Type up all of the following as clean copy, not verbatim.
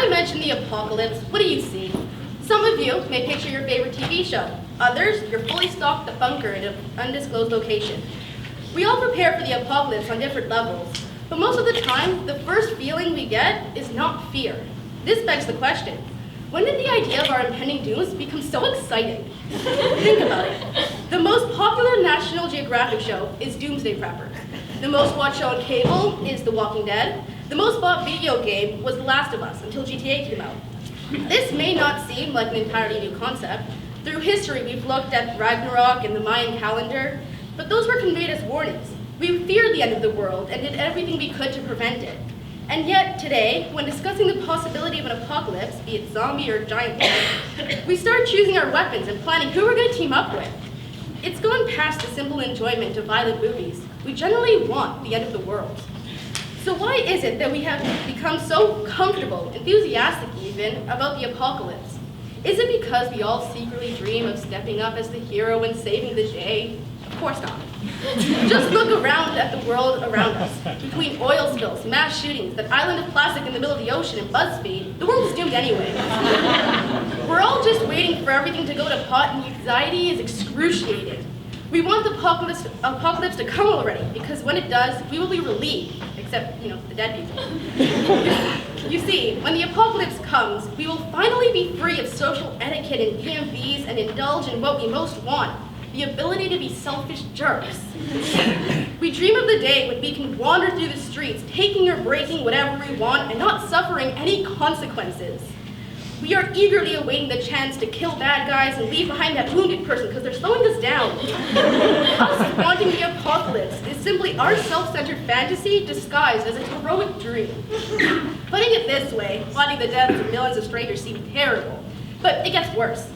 I mention the apocalypse, what do you see? Some of you may picture your favorite TV show. Others, you're fully stocked a bunker in an undisclosed location. We all prepare for the apocalypse on different levels, but most of the time, the first feeling we get is not fear. This begs the question, when did the idea of our impending dooms become so exciting? Think about it. The most popular National Geographic show is Doomsday Preppers. The most watched show on cable is The Walking Dead. The most bought video game was The Last of Us until GTA came out. This may not seem like an entirely new concept. Through history, we've looked at Ragnarok and the Mayan calendar, but those were conveyed as warnings. We feared the end of the world and did everything we could to prevent it. And yet, today, when discussing the possibility of an apocalypse, be it zombie or giant war, we start choosing our weapons and planning who we're going to team up with. It's gone past the simple enjoyment of violent movies. We generally want the end of the world. So why is it that we have become so comfortable, enthusiastic even, about the apocalypse? Is it because we all secretly dream of stepping up as the hero and saving the day? Of course not. Just look around at the world around us. Between oil spills, mass shootings, that island of plastic in the middle of the ocean, and BuzzFeed, the world is doomed anyway. We're all just waiting for everything to go to pot, and the anxiety is excruciating. We want the apocalypse to come already, because when it does, we will be relieved, except, the dead people. You see, when the apocalypse comes, we will finally be free of social etiquette and DMVs and indulge in what we most want, the ability to be selfish jerks. We dream of the day when we can wander through the streets, taking or breaking whatever we want and not suffering any consequences. We are eagerly awaiting the chance to kill bad guys and leave behind that wounded person because they're slowing us down. Us wanting the apocalypse is simply our self-centered fantasy disguised as a heroic dream. Putting it this way, plotting the deaths of millions of strangers seems terrible, but it gets worse.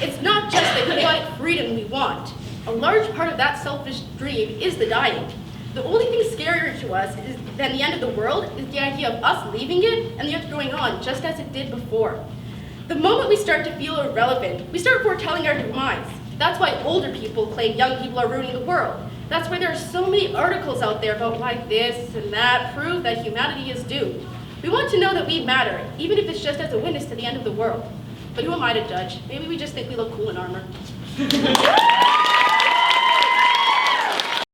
It's not just the chaotic freedom we want. A large part of that selfish dream is the dying. The only thing scarier to us than the end of the world is the idea of us leaving it and the earth going on just as it did before. The moment we start to feel irrelevant, we start foretelling our demise. That's why older people claim young people are ruining the world. That's why there are so many articles out there about why this and that prove that humanity is doomed. We want to know that we matter, even if it's just as a witness to the end of the world. But who am I to judge? Maybe we just think we look cool in armor.